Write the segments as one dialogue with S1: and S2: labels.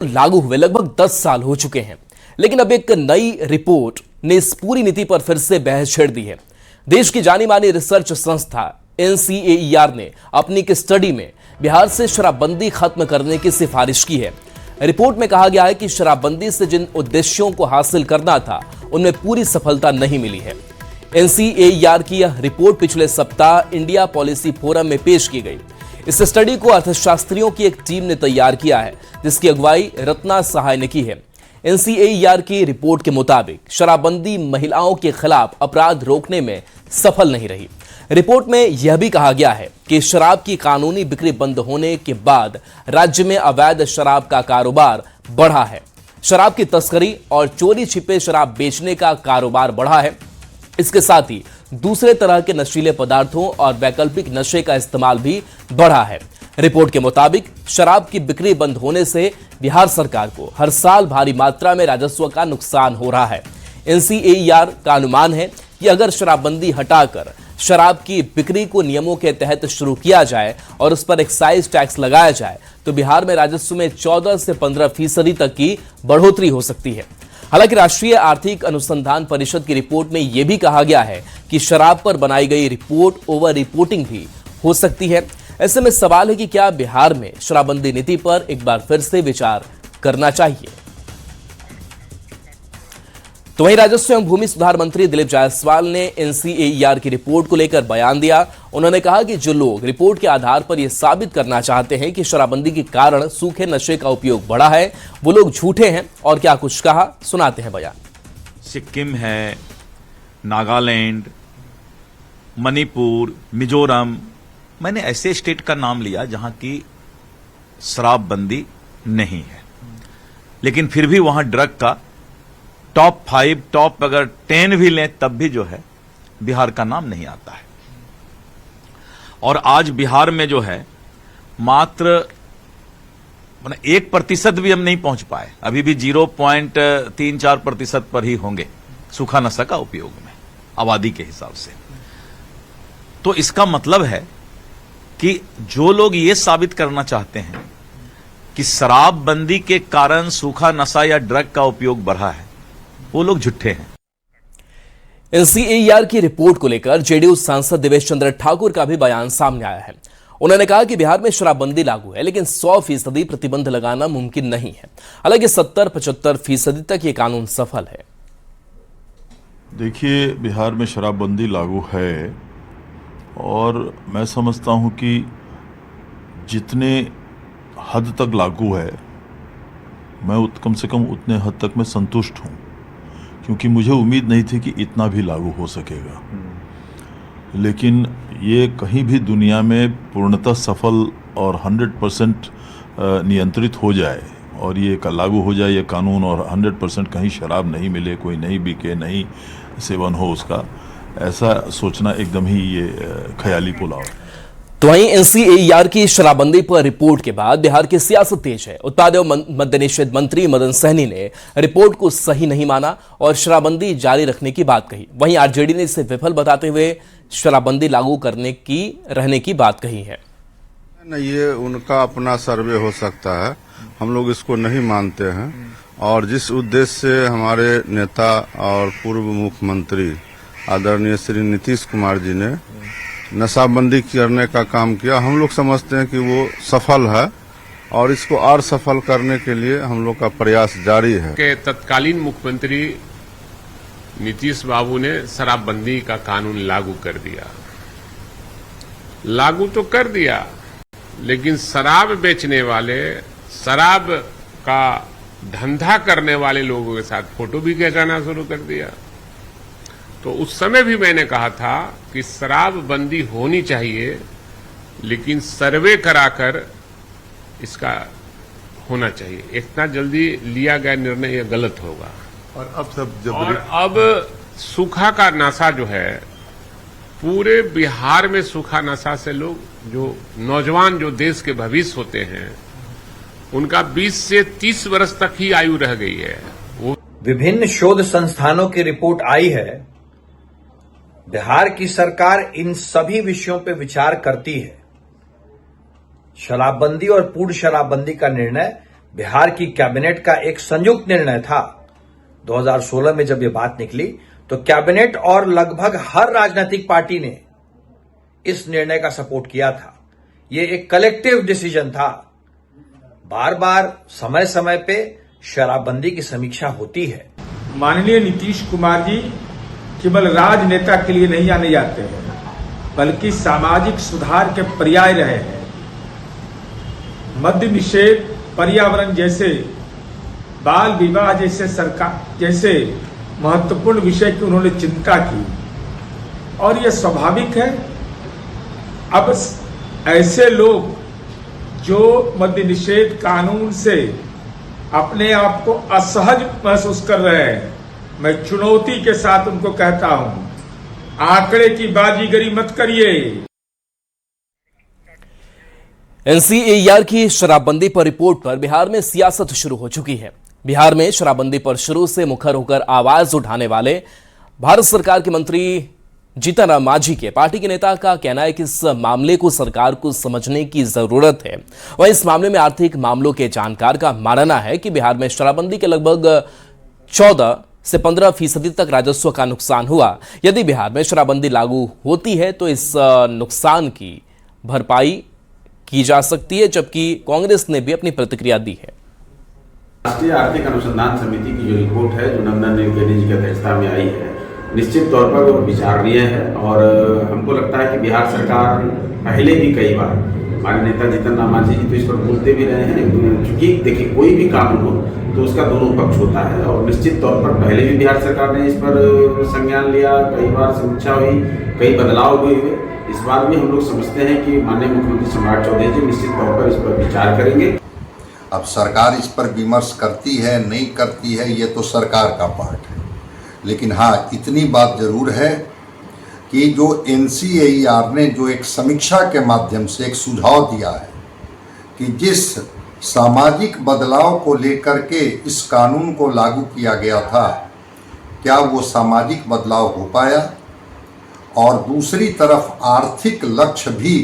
S1: लागू हुए लगभग 10 साल हो चुके हैं, लेकिन अब एक नई रिपोर्ट ने इस पूरी नीति पर फिर से बहस छेड़ दी है। देश की जानी मानी रिसर्च संस्था NCAER ने अपनी एक स्टडी में बिहार से शराबबंदी खत्म करने की सिफारिश की है। रिपोर्ट में कहा गया है कि शराबबंदी से जिन उद्देश्यों को हासिल करना था, उनमें पूरी सफलता नहीं मिली है। NCAER की यह रिपोर्ट पिछले सप्ताह इंडिया पॉलिसी फोरम में पेश की गई। इस स्टडी को अर्थशास्त्रियों की एक टीम ने तैयार किया है, जिसकी अगुवाई रत्ना सहाय ने की है। NCAER की रिपोर्ट के मुताबिक शराबबंदी महिलाओं के खिलाफ अपराध रोकने में सफल नहीं रही। रिपोर्ट में यह भी कहा गया है कि शराब की कानूनी बिक्री बंद होने के बाद राज्य में अवैध शराब का कारोबार बढ़ा है। शराब की तस्करी और चोरी छिपे शराब बेचने का कारोबार बढ़ा है। इसके साथ ही दूसरे तरह के नशीले पदार्थों और वैकल्पिक नशे का इस्तेमाल भी बढ़ा है। रिपोर्ट के मुताबिक शराब की बिक्री बंद होने से बिहार सरकार को हर साल भारी मात्रा में राजस्व का नुकसान हो रहा है। NCAER का अनुमान है कि अगर शराबबंदी हटाकर शराब की बिक्री को नियमों के तहत शुरू किया जाए और उस पर एक्साइज टैक्स लगाया जाए तो बिहार में राजस्व में 14 से 15% तक की बढ़ोतरी हो सकती है। हालांकि राष्ट्रीय आर्थिक अनुसंधान परिषद की रिपोर्ट में यह भी कहा गया है कि शराब पर बनाई गई रिपोर्ट ओवर रिपोर्टिंग भी हो सकती है। ऐसे में सवाल है कि क्या बिहार में शराबबंदी नीति पर एक बार फिर से विचार करना चाहिए। तो वहीं राजस्व एवं भूमि सुधार मंत्री दिलीप जायसवाल ने NCAER की रिपोर्ट को लेकर बयान दिया। उन्होंने कहा कि जो लोग रिपोर्ट के आधार पर यह साबित करना चाहते हैं कि शराबबंदी के कारण सूखे नशे का उपयोग बढ़ा है, वो लोग झूठे हैं। और क्या कुछ कहा, सुनाते हैं बयान।
S2: सिक्किम है, नागालैंड, मणिपुर, मिजोरम, मैंने ऐसे स्टेट का नाम लिया जहां की शराबबंदी नहीं है, लेकिन फिर भी वहां ड्रग का टॉप 5, टॉप अगर 10 भी लें तब भी जो है बिहार का नाम नहीं आता है। और आज बिहार में जो है मात्र 1% भी हम नहीं पहुंच पाए, अभी भी 0.34% पर ही होंगे सूखा नशा का उपयोग में आबादी के हिसाब से। तो इसका मतलब है कि जो लोग ये साबित करना चाहते हैं कि शराबबंदी के कारण सूखा नशा या ड्रग का उपयोग बढ़ा है, वो लोग झूठे हैं।
S1: NCAER की रिपोर्ट को लेकर JDU सांसद देवेश चंद्र ठाकुर का भी बयान सामने आया है। उन्होंने कहा कि बिहार में शराबबंदी लागू है, लेकिन 100% प्रतिबंध लगाना मुमकिन नहीं है। हालांकि 70-75% तक ये कानून सफल है।
S3: देखिए, बिहार में शराबबंदी लागू है और मैं समझता हूं कि जितने हद तक लागू है, मैं कम से कम उतने हद तक मैं संतुष्ट हूं, क्योंकि मुझे उम्मीद नहीं थी कि इतना भी लागू हो सकेगा। लेकिन ये कहीं भी दुनिया में पूर्णतः सफल और 100% नियंत्रित हो जाए और ये लागू हो जाए ये कानून, और 100% कहीं शराब नहीं मिले, कोई नहीं बिके, नहीं सेवन हो उसका, ऐसा सोचना एकदम ही ये ख्याली पुलाव है।
S1: तो वहीं NCAER की शराबबंदी पर रिपोर्ट के बाद बिहार की सियासत तेज है। उत्पाद एवं मद्य निषेध मंत्री मदन सहनी ने रिपोर्ट को सही नहीं माना और शराबबंदी जारी रखने की बात कही। वहीं RJD ने इसे विफल बताते हुए शराबबंदी लागू रहने की बात कही है।
S4: ये उनका अपना सर्वे हो सकता है, हम लोग इसको नहीं मानते हैं। और जिस उद्देश्य से हमारे नेता और पूर्व मुख्यमंत्री आदरणीय श्री नीतीश कुमार जी ने नशाबंदी करने का काम किया, हम लोग समझते हैं कि वो सफल है और इसको और सफल करने के लिए हम लोग का प्रयास जारी है।
S5: के तत्कालीन मुख्यमंत्री नीतीश बाबू ने शराबबंदी का कानून लागू कर दिया। लागू तो कर दिया, लेकिन शराब बेचने वाले, शराब का धंधा करने वाले लोगों के साथ फोटो भी खिंचाना शुरू कर दिया। तो उस समय भी मैंने कहा था कि शराबबंदी होनी चाहिए, लेकिन सर्वे कराकर इसका होना चाहिए। इतना जल्दी लिया गया निर्णय यह गलत होगा।
S4: और अब सब
S5: अब सूखा का नशा जो है, पूरे बिहार में सूखा नशा से लोग, जो नौजवान, जो देश के भविष्य होते हैं, उनका 20 से 30 वर्ष तक ही आयु रह गई है। वो
S6: विभिन्न शोध संस्थानों की रिपोर्ट आई है। बिहार की सरकार इन सभी विषयों पर विचार करती है। शराबबंदी और पूर्ण शराबबंदी का निर्णय बिहार की कैबिनेट का एक संयुक्त निर्णय था। 2016 में जब ये बात निकली तो कैबिनेट और लगभग हर राजनीतिक पार्टी ने इस निर्णय का सपोर्ट किया था। ये एक कलेक्टिव डिसीजन था। बार बार समय समय पे शराबबंदी की समीक्षा होती है।
S7: माननीय नीतीश कुमार जी केवल राजनेता के लिए नहीं आने जाते हैं, बल्कि सामाजिक सुधार के पर्याय रहे हैं। मद्य निषेध, पर्यावरण जैसे, बाल विवाह जैसे महत्वपूर्ण विषय की उन्होंने चिंता की और यह स्वाभाविक है। अब ऐसे लोग जो मद्य निषेध कानून से अपने आप को असहज महसूस कर रहे हैं, मैं चुनौती के साथ उनको कहता हूं, आंकड़े की बाजीगरी मत करिए।
S1: एनसीएआर की शराबबंदी पर रिपोर्ट पर बिहार में सियासत शुरू हो चुकी है। बिहार में शराबबंदी पर शुरू से मुखर होकर आवाज उठाने वाले भारत सरकार के मंत्री जीतन राम मांझी के पार्टी के नेता का कहना है कि इस मामले को सरकार को समझने की जरूरत है। वहीं इस मामले में आर्थिक मामलों के जानकार का मानना है कि बिहार में शराबबंदी के लगभग 14 से 15% तक राजस्व का नुकसान हुआ। यदि बिहार में शराबबंदी लागू होती है तो इस नुकसान की भरपाई की जा सकती है, जबकि कांग्रेस ने भी अपनी प्रतिक्रिया दी है।
S8: राष्ट्रीय आर्थिक अनुसंधान समिति की जो रिपोर्ट है, जो नंदन नीलकणी जी की अध्यक्षता में आई है, निश्चित तौर पर वो विचारणीय है। और हमको लगता है कि बिहार सरकार पहले भी कई बार, हमारे नेता जीतन राम मांझी जी तो इस पर बोलते भी रहे हैं, क्योंकि देखिए कोई भी कानून हो तो उसका दोनों पक्ष होता है और निश्चित तौर पर पहले भी बिहार सरकार ने इस पर संज्ञान लिया, कई बार समीक्षा हुई, कई बदलाव भी हुए। इस बार भी हम लोग समझते हैं कि माननीय मुख्यमंत्री सम्राट चौधरी जी निश्चित तौर पर इस पर विचार करेंगे।
S9: अब सरकार इस पर विमर्श करती है नहीं करती है, ये तो सरकार का पार्ट है। लेकिन हाँ, इतनी बात जरूर है कि जो एनसीएआर ने जो एक समीक्षा के माध्यम से एक सुझाव दिया है कि जिस सामाजिक बदलाव को लेकर के इस कानून को लागू किया गया था, क्या वो सामाजिक बदलाव हो पाया, और दूसरी तरफ आर्थिक लक्ष्य भी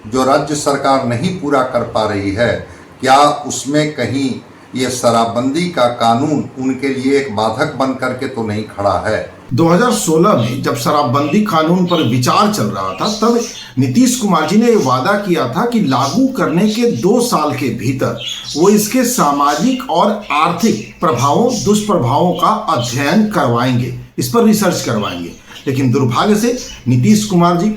S9: जो राज्य सरकार नहीं पूरा कर पा रही है, क्या उसमें कहीं ये शराबबंदी का कानून उनके लिए एक बाधक बन करके तो नहीं खड़ा है।
S10: 2016 में जब शराबबंदी कानून पर विचार चल रहा था, तब नीतीश कुमार जी ने वादा किया था कि लागू करने के 2 साल के भीतर वो इसके सामाजिक और आर्थिक प्रभावों, दुष्प्रभावों का अध्ययन करवाएंगे, इस पर रिसर्च करवाएंगे। लेकिन दुर्भाग्य से नीतीश कुमार जी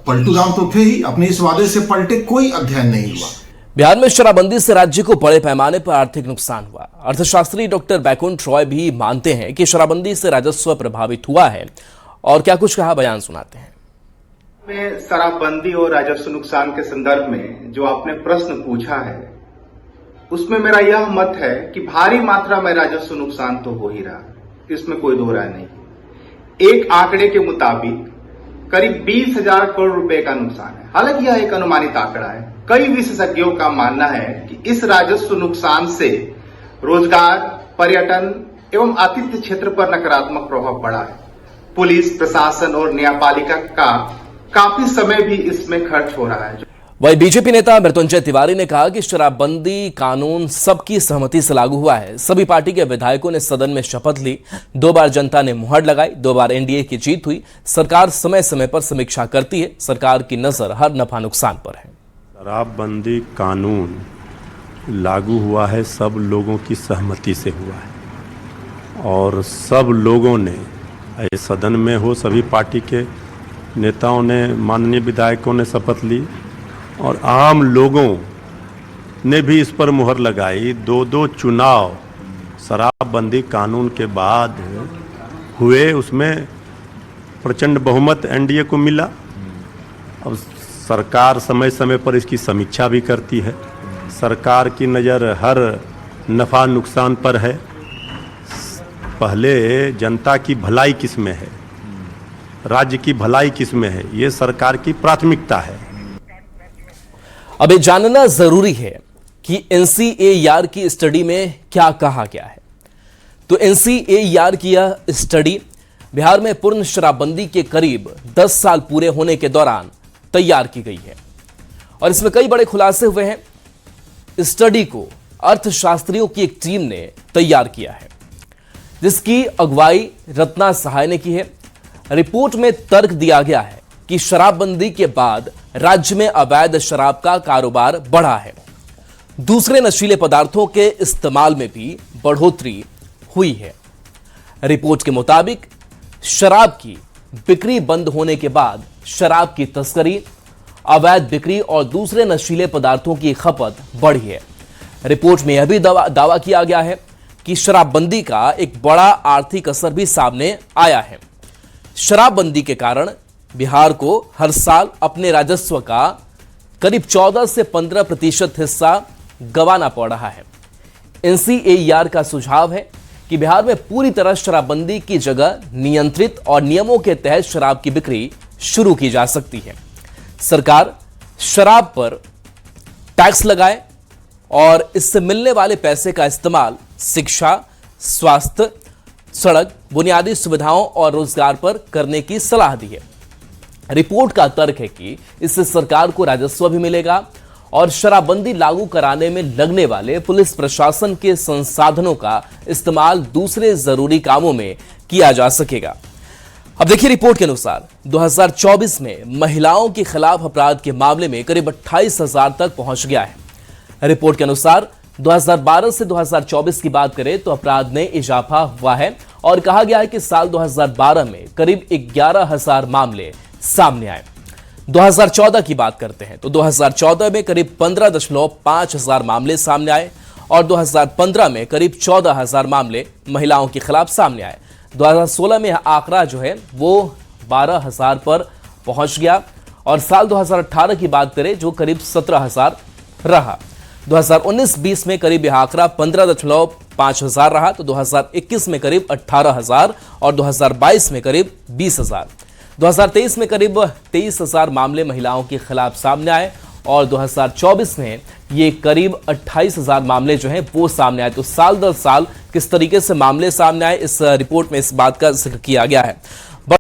S10: पलटू राम तो थे ही, अपने इस वादे से पलटे, कोई अध्ययन नहीं हुआ।
S1: बिहार में शराबबंदी से राज्य को बड़े पैमाने पर आर्थिक नुकसान हुआ। अर्थशास्त्री डॉक्टर बैकुंठ रॉय भी मानते हैं कि शराबबंदी से राजस्व प्रभावित हुआ है, और क्या कुछ कहा, बयान सुनाते हैं।
S11: में शराबबंदी और राजस्व नुकसान के संदर्भ में जो आपने प्रश्न पूछा है, उसमें मेरा यह मत है कि भारी मात्रा में राजस्व नुकसान तो हो ही रहा, इसमें कोई दो राय नहीं। एक आंकड़े के मुताबिक करीब 20,000 करोड़ रुपए का नुकसान है। हालांकि यह एक अनुमानित आंकड़ा है। कई विशेषज्ञों का मानना है कि इस राजस्व नुकसान से रोजगार, पर्यटन एवं आतिथ्य क्षेत्र पर नकारात्मक प्रभाव पड़ा है। पुलिस प्रशासन और न्यायपालिका का काफी समय भी इसमें खर्च हो रहा है।
S1: वहीं बीजेपी नेता मृत्युंजय तिवारी ने कहा कि शराबबंदी कानून सबकी सहमति से लागू हुआ है। सभी पार्टी के विधायकों ने सदन में शपथ ली, 2 बार जनता ने मुहर लगाई, 2 बार एनडीए की जीत हुई। सरकार समय समय पर समीक्षा करती है, सरकार की नजर हर नफा नुकसान पर है।
S12: शराबबंदी कानून लागू हुआ है, सब लोगों की सहमति से हुआ है और सब लोगों ने, सदन में हो सभी पार्टी के नेताओं ने, माननीय विधायकों ने शपथ ली और आम लोगों ने भी इस पर मुहर लगाई। 2 चुनाव शराबबंदी कानून के बाद हुए, उसमें प्रचंड बहुमत एनडीए को मिला। अब सरकार समय समय पर इसकी समीक्षा भी करती है। सरकार की नज़र हर नफ़ा नुकसान पर है। पहले जनता की भलाई किस में है, राज्य की भलाई किस में है, ये सरकार की प्राथमिकता है।
S1: अब ये जानना जरूरी है कि एनसीएआर की स्टडी में क्या कहा गया है। तो एनसीएआर की यह स्टडी बिहार में पूर्ण शराबबंदी के करीब 10 साल पूरे होने के दौरान तैयार की गई है और इसमें कई बड़े खुलासे हुए हैं। स्टडी को अर्थशास्त्रियों की एक टीम ने तैयार किया है, जिसकी अगुवाई रत्ना सहाय ने की है। रिपोर्ट में तर्क दिया गया है कि शराबबंदी के बाद राज्य में अवैध शराब का कारोबार बढ़ा है। दूसरे नशीले पदार्थों के इस्तेमाल में भी बढ़ोतरी हुई है। रिपोर्ट के मुताबिक शराब की बिक्री बंद होने के बाद शराब की तस्करी, अवैध बिक्री और दूसरे नशीले पदार्थों की खपत बढ़ी है। रिपोर्ट में यह भी दावा किया गया है कि शराबबंदी का एक बड़ा आर्थिक असर भी सामने आया है। शराबबंदी के कारण बिहार को हर साल अपने राजस्व का करीब 14 से 15% हिस्सा गंवाना पड़ रहा है। NCAER का सुझाव है कि बिहार में पूरी तरह शराबबंदी की जगह नियंत्रित और नियमों के तहत शराब की बिक्री शुरू की जा सकती है। सरकार शराब पर टैक्स लगाए और इससे मिलने वाले पैसे का इस्तेमाल शिक्षा, स्वास्थ्य, सड़क, बुनियादी सुविधाओं और रोजगार पर करने की सलाह दी है। रिपोर्ट का तर्क है कि इससे सरकार को राजस्व भी मिलेगा और शराबबंदी लागू कराने में लगने वाले पुलिस प्रशासन के संसाधनों का इस्तेमाल दूसरे जरूरी कामों में किया जा सकेगा। अब देखिए, रिपोर्ट के अनुसार 2024 में महिलाओं के खिलाफ अपराध के मामले में करीब 28,000 तक पहुंच गया है। रिपोर्ट के अनुसार 2012 से 2024 की बात करें तो अपराध में इजाफा हुआ है और कहा गया है कि साल 2012 में करीब 11,000 मामले सामने आए। 2014 की बात करते हैं तो 2014 में करीब 15.5 हजार मामले सामने आए और 2015 में करीब 14,000 मामले महिलाओं के खिलाफ सामने आए। 2016 में यह आंकड़ा जो है वो 12,000 पर पहुंच गया और साल 2018 की बात करें जो करीब 17,000 रहा। 2019-20 में करीब यह आंकड़ा 15.5 हजार रहा, तो 2021 में करीब 18,000 और 2022 में करीब 20,000। 2023 में करीब 23,000 मामले महिलाओं के खिलाफ सामने आए और 2024 में ये करीब 28,000 मामले जो हैं वो सामने आए। तो साल दर साल किस तरीके से मामले सामने आए, इस रिपोर्ट में इस बात का जिक्र किया गया है।